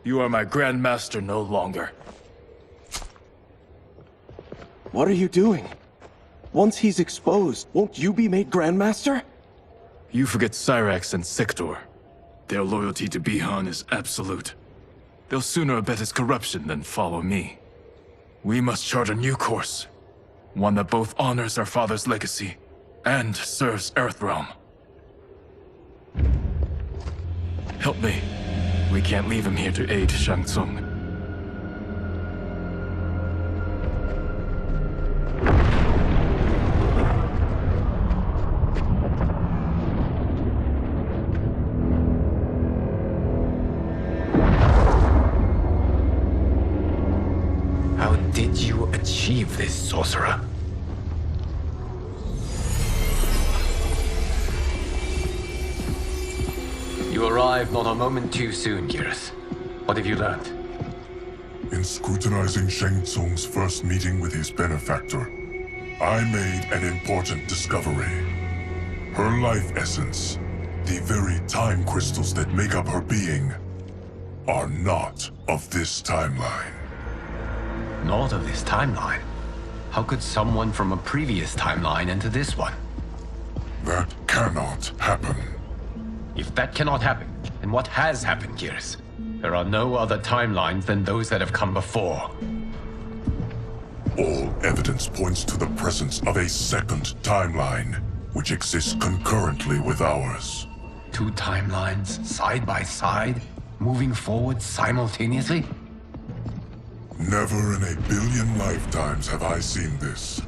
You are my Grand Master no longer. What are you doing? Once he's exposed, won't you be made Grandmaster? You forget Cyrax and Sector. Their loyalty to Bihan is absolute. They'll sooner abet his corruption than follow me. We must chart a new course. One that both honors our father's legacy and serves Earthrealm. Help me. We can't leave him here to aid Shang Tsung. How did you achieve this, sorcerer? You arrived not a moment too soon, Geras. What have you learned? In scrutinizing Shang Tsung's first meeting with his benefactor, I made an important discovery. Her life essence, the very time crystals that make up her being, are not of this timeline. Not of this timeline? How could someone from a previous timeline enter this one? That cannot happen. If that cannot happen, then what has happened, Geras? There are no other timelines than those that have come before. All evidence points to the presence of a second timeline, which exists concurrently with ours. Two timelines, side by side, moving forward simultaneously? Never in a billion lifetimes have I seen this.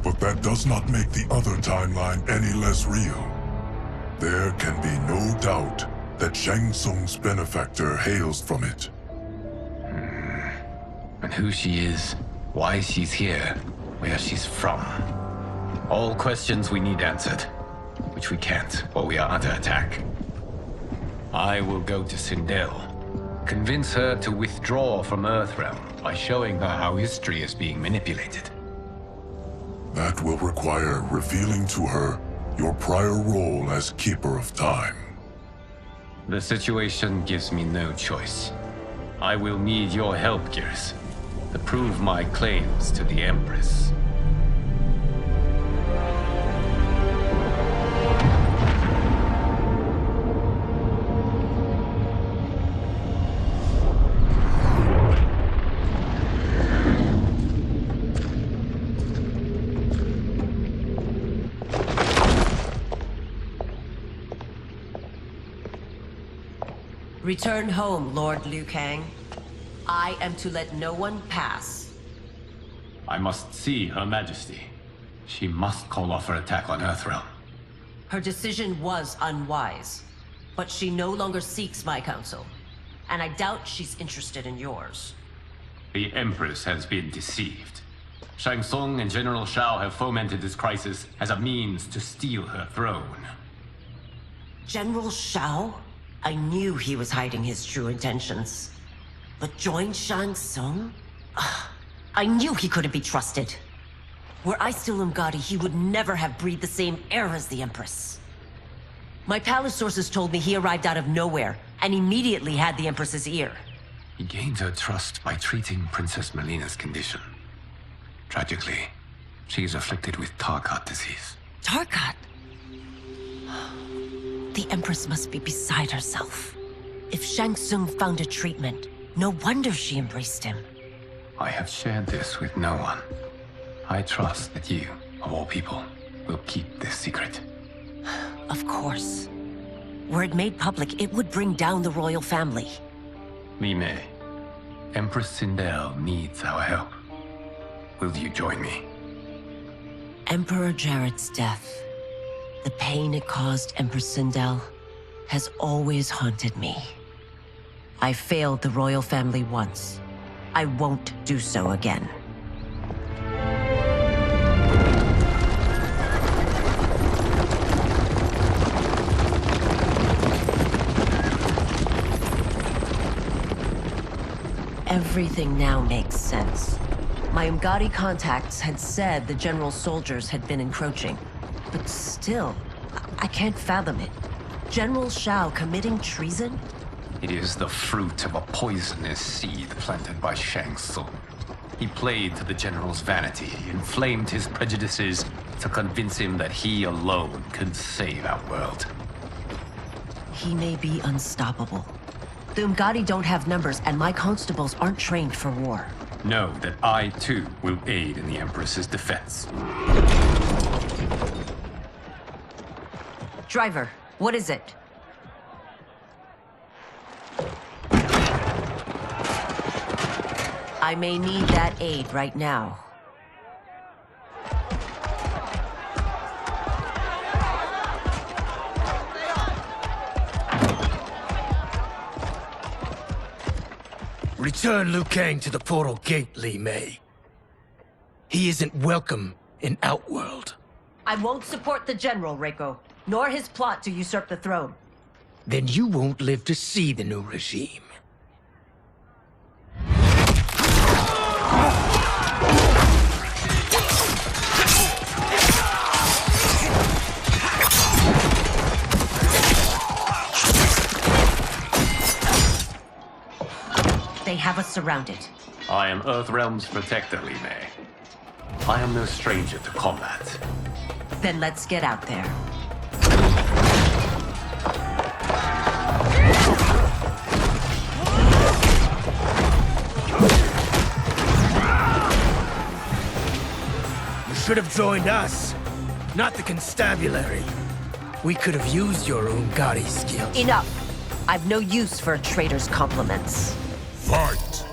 But that does not make the other timeline any less real. There can be no doubt that Shang Tsung's benefactor hails from it. And who she is, why she's here, where she's from. All questions we need answered, which we can't while we are under attack. I will go to Sindel. Convince her to withdraw from Earthrealm by showing her how history is being manipulated. That will require revealing to her your prior role as Keeper of Time. The situation gives me no choice. I will need your help, Geras, to prove my claims to the Empress. Return home, Lord Liu Kang. I am to let no one pass. I must see Her Majesty. She must call off her attack on Earthrealm. Her decision was unwise, but she no longer seeks my counsel, and I doubt she's interested in yours. The Empress has been deceived. Shang Tsung and General Shao have fomented this crisis as a means to steal her throne. General Shao? I knew he was hiding his true intentions. But join Shang Tsung? I knew he couldn't be trusted. Were I still Umgadi, he would never have breathed the same air as the Empress. My palace sources told me he arrived out of nowhere, and immediately had the Empress's ear. He gained her trust by treating Princess Mileena's condition. Tragically, she is afflicted with Tarkat disease. Tarkat? The Empress must be beside herself. If Shang Tsung found a treatment, no wonder she embraced him. I have shared this with no one. I trust that you, of all people, will keep this secret. Of course. Were it made public, it would bring down the royal family. We may. Empress Sindel needs our help. Will you join me? Emperor Jared's death, the pain it caused Empress Sindel, has always haunted me. I failed the royal family once. I won't do so again. Everything now makes sense. My Umgadi contacts had said the general soldiers had been encroaching. But still, I can't fathom it. General Shao committing treason? It is the fruit of a poisonous seed planted by Shang Tsung. He played to the General's vanity, inflamed his prejudices to convince him that he alone could save our world. He may be unstoppable. The Umgadi don't have numbers, and my constables aren't trained for war. Know that I, too, will aid in the Empress's defense. Driver, what is it? I may need that aid right now. Return Liu Kang to the portal gate, Li Mei. He isn't welcome in Outworld. I won't support the General, Reiko, nor his plot to usurp the throne. Then you won't live to see the new regime. They have us surrounded. I am Earthrealm's protector, Li Mei. I am no stranger to combat. Then let's get out there. You should have joined us, not the constabulary. We could have used your Umgadi skills. Enough! I've no use for a traitor's compliments. Fight!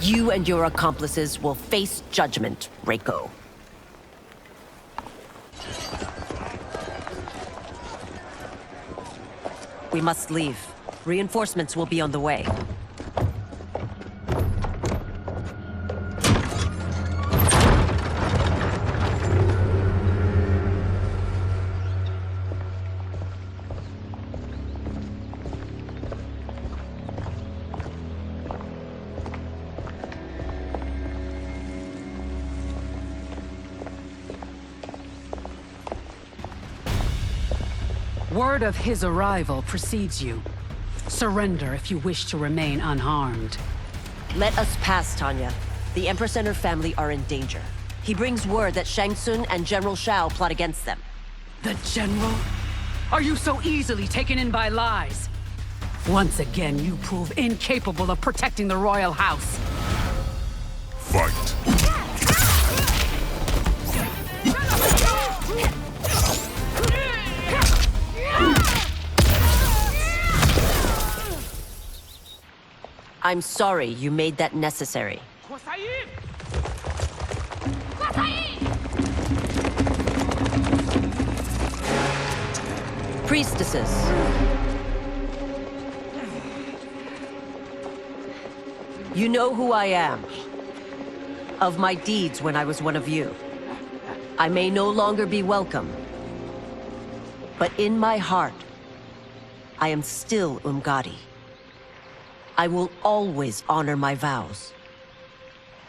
You and your accomplices will face judgment, Reiko. We must leave. Reinforcements will be on the way. Word of his arrival precedes you. Surrender if you wish to remain unharmed. Let us pass, Tanya. The Empress and her family are in danger. He brings word that Shang Tsung and General Shao plot against them. The General? Are you so easily taken in by lies? Once again, you prove incapable of protecting the royal house. Fight! I'm sorry you made that necessary. Priestesses. You know who I am. Of my deeds when I was one of you. I may no longer be welcome. But in my heart, I am still Umgadi. I will always honor my vows.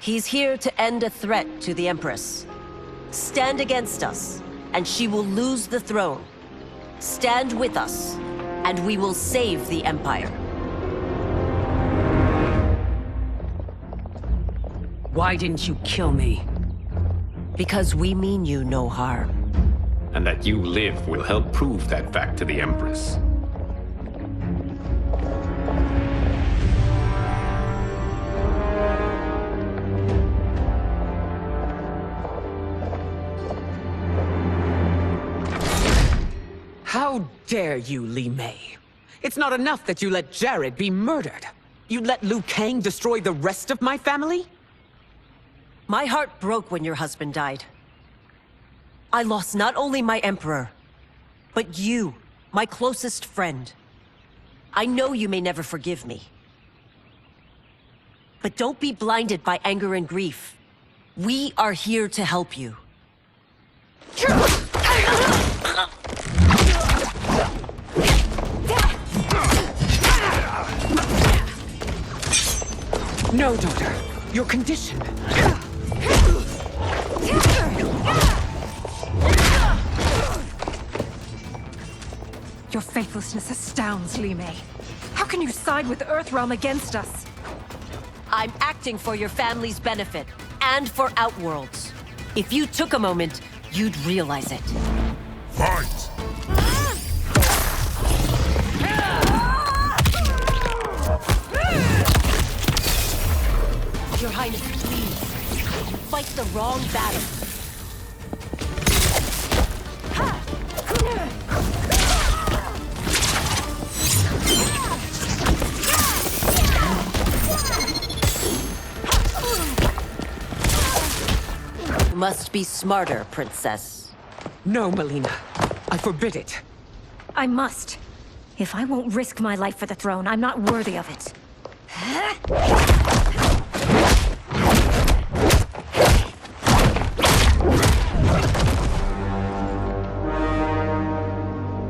He's here to end a threat to the Empress. Stand against us, and she will lose the throne. Stand with us, and we will save the Empire. Why didn't you kill me? Because we mean you no harm. And that you live will help prove that fact to the Empress. How dare you, Li Mei? It's not enough that you let Jared be murdered. You let Liu Kang destroy the rest of my family? My heart broke when your husband died. I lost not only my Emperor, but you, my closest friend. I know you may never forgive me. But don't be blinded by anger and grief. We are here to help you. No, daughter. Your condition. Your faithlessness astounds, Li Mei. How can you side with Earthrealm against us? I'm acting for your family's benefit, and for Outworld's. If you took a moment, you'd realize it. Fight! Your Highness, please. Fight the wrong battle. You must be smarter, Princess. No, Mileena. I forbid it. I must. If I won't risk my life for the throne, I'm not worthy of it.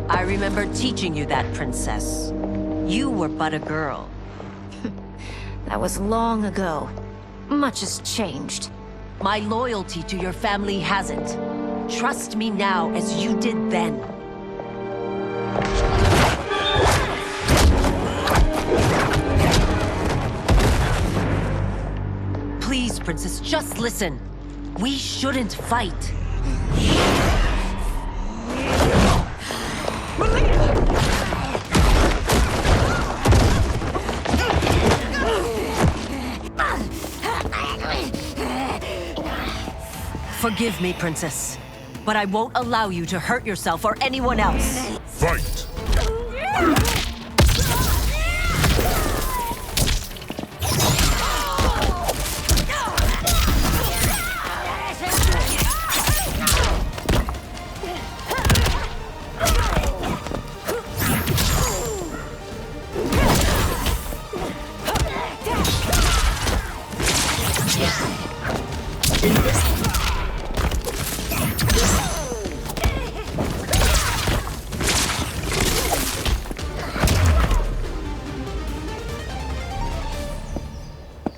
I remember teaching you that, Princess. You were but a girl. That was long ago. Much has changed. My loyalty to your family hasn't. Trust me now as you did then. Please, Princess, just listen. We shouldn't fight. Forgive me, Princess, but I won't allow you to hurt yourself or anyone else. Fight!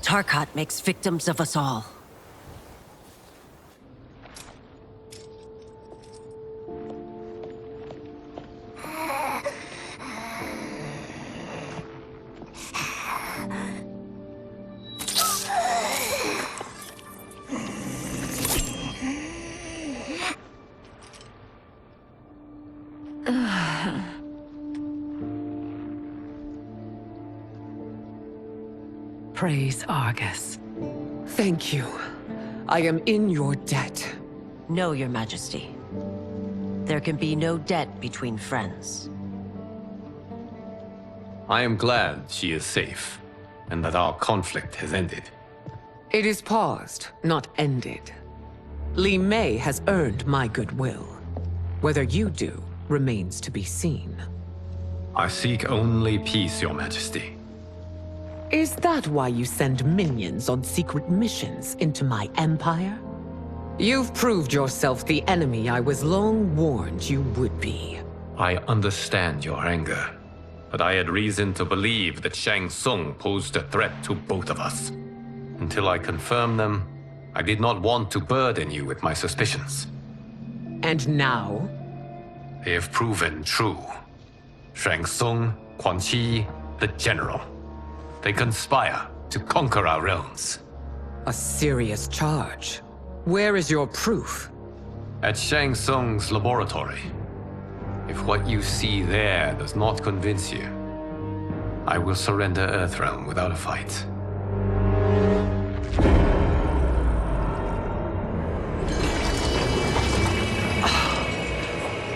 Tarkat makes victims of us all. Praise Argus. Thank you. I am in your debt. No, Your Majesty. There can be no debt between friends. I am glad she is safe, and that our conflict has ended. It is paused, not ended. Li Mei has earned my goodwill. Whether you do remains to be seen. I seek only peace, Your Majesty. Is that why you send minions on secret missions into my empire? You've proved yourself the enemy I was long warned you would be. I understand your anger, but I had reason to believe that Shang Tsung posed a threat to both of us. Until I confirmed them, I did not want to burden you with my suspicions. And now? They have proven true. Shang Tsung, Quan Chi, the General. They conspire to conquer our realms. A serious charge. Where is your proof? At Shang Tsung's laboratory. If what you see there does not convince you, I will surrender Earthrealm without a fight.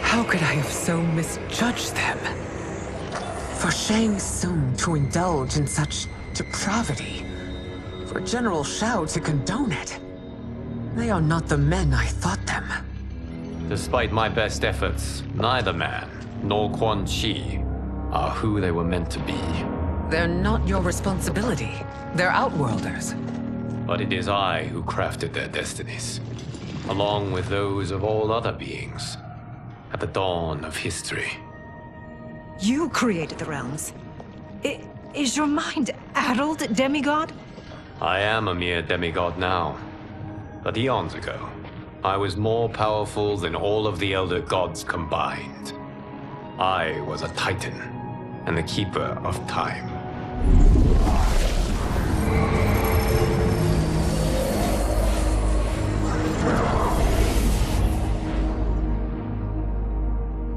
How could I have so misjudged them? For Shang Tsung to indulge in such depravity, for General Shao to condone it, they are not the men I thought them. Despite my best efforts, neither man nor Quan Chi are who they were meant to be. They're not your responsibility. They're Outworlders. But it is I who crafted their destinies, along with those of all other beings, at the dawn of history. You created the realms. Is your mind addled, demigod? I am a mere demigod now. But eons ago, I was more powerful than all of the Elder Gods combined. I was a Titan, and the Keeper of Time.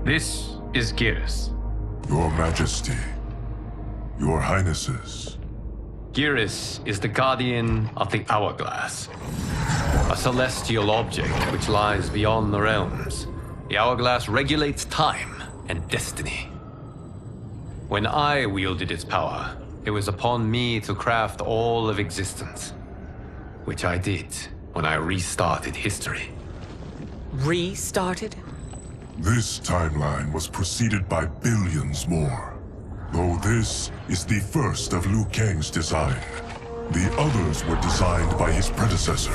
This is Geras. Your Majesty, Your Highnesses. Geras is the guardian of the Hourglass, a celestial object which lies beyond the realms. The Hourglass regulates time and destiny. When I wielded its power, it was upon me to craft all of existence, which I did when I restarted history. Restarted? This timeline was preceded by billions more. Though this is the first of Liu Kang's design. The others were designed by his predecessor.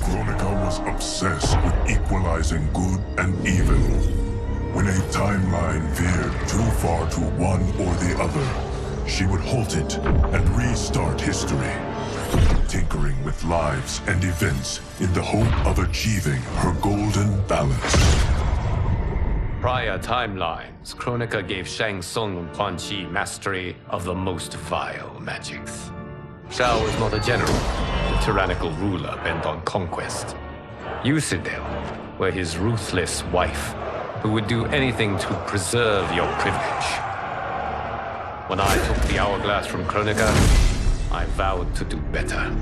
Kronika was obsessed with equalizing good and evil. When a timeline veered too far to one or the other, she would halt it and restart history, tinkering with lives and events in the hope of achieving her golden balance. Prior timelines, Kronika gave Shang Tsung and Quan Chi mastery of the most vile magics. Shao was not a general, a tyrannical ruler bent on conquest. You, Sidel, were his ruthless wife, who would do anything to preserve your privilege. When I took the Hourglass from Kronika, I vowed to do better.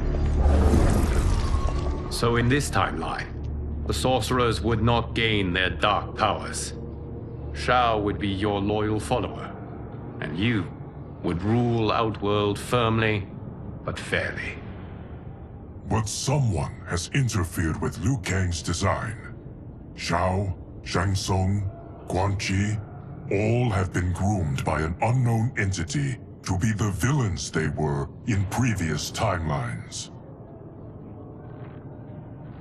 So in this timeline, the sorcerers would not gain their dark powers. Shao would be your loyal follower, and you would rule Outworld firmly, but fairly. But someone has interfered with Liu Kang's design. Shao, Shang Tsung, Quan Chi, all have been groomed by an unknown entity to be the villains they were in previous timelines.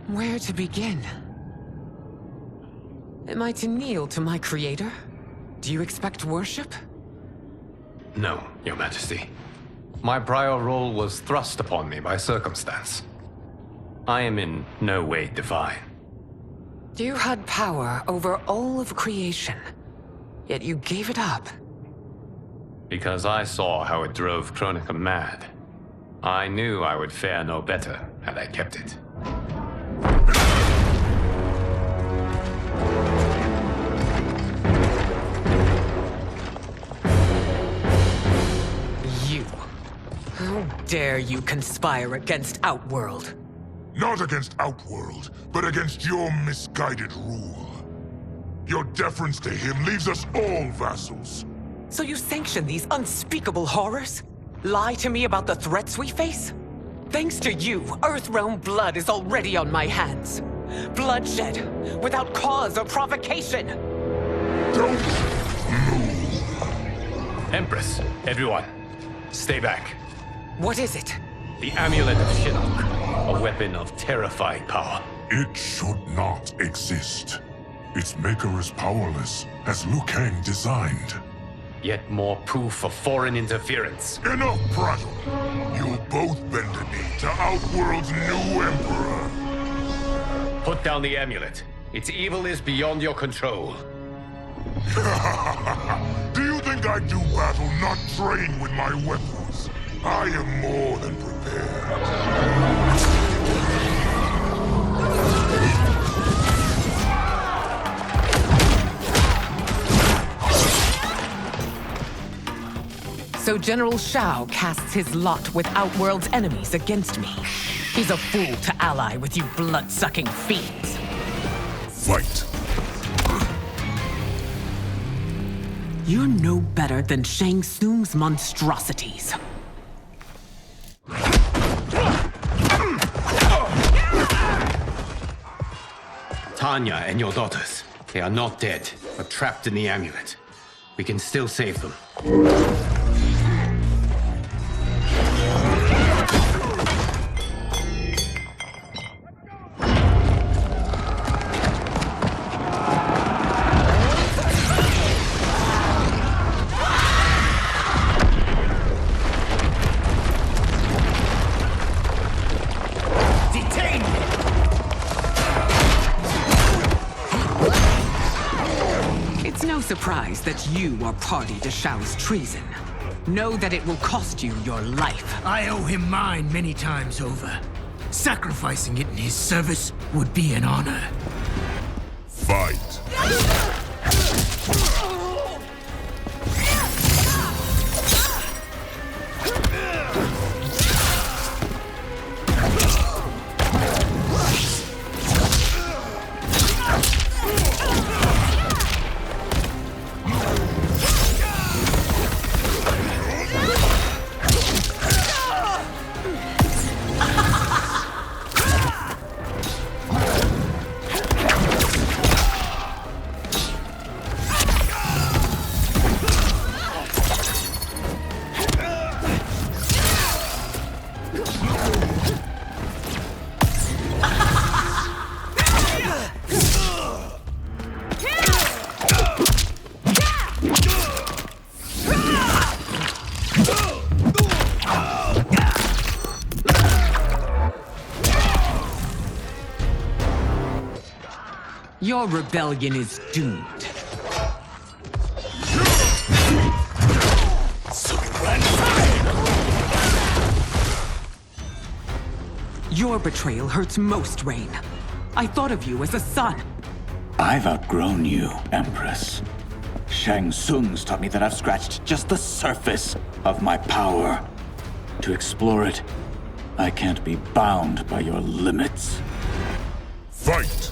Where to begin? Am I to kneel to my creator? Do you expect worship? No, Your Majesty. My prior role was thrust upon me by circumstance. I am in no way divine. You had power over all of creation, yet you gave it up. Because I saw how it drove Kronika mad. I knew I would fare no better had I kept it. How dare you conspire against Outworld? Not against Outworld, but against your misguided rule. Your deference to him leaves us all vassals. So you sanction these unspeakable horrors? Lie to me about the threats we face? Thanks to you, Earthrealm blood is already on my hands. Bloodshed, without cause or provocation. Don't move. Empress, everyone, stay back. What is it? The Amulet of Shinnok, a weapon of terrifying power. It should not exist. Its maker is powerless, as Liu Kang designed. Yet more proof of foreign interference. Enough prattle! You'll both bend a knee to Outworld's new emperor. Put down the amulet. Its evil is beyond your control. Do you think I do battle not trained with my weapons? I am more than prepared. So General Shao casts his lot with Outworld's enemies against me. He's a fool to ally with you blood-sucking fiends. Fight. You're no better than Shang Tsung's monstrosities. Tanya and your daughters, they are not dead, but trapped in the amulet. We can still save them. surprised that you are party to Shao's treason. Know that it will cost you your life. I owe him mine many times over. Sacrificing it in his service would be an honor. Fight! Your rebellion is doomed. Your betrayal hurts most, Rain. I thought of you as a son. I've outgrown you, Empress. Shang Tsung's taught me that I've scratched just the surface of my power. To explore it, I can't be bound by your limits. Fight!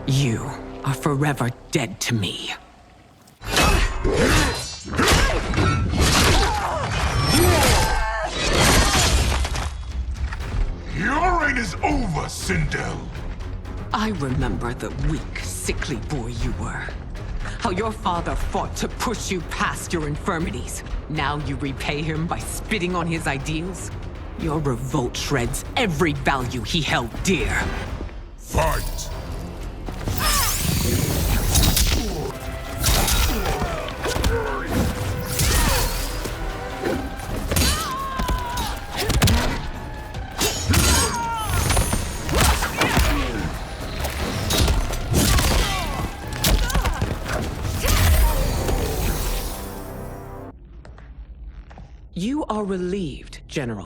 You are forever dead to me. Your reign is over, Sindel. I remember the weak, sickly boy you were. How your father fought to push you past your infirmities. Now you repay him by spitting on his ideals? Your revolt shreds every value he held dear. Fight! You are relieved, General.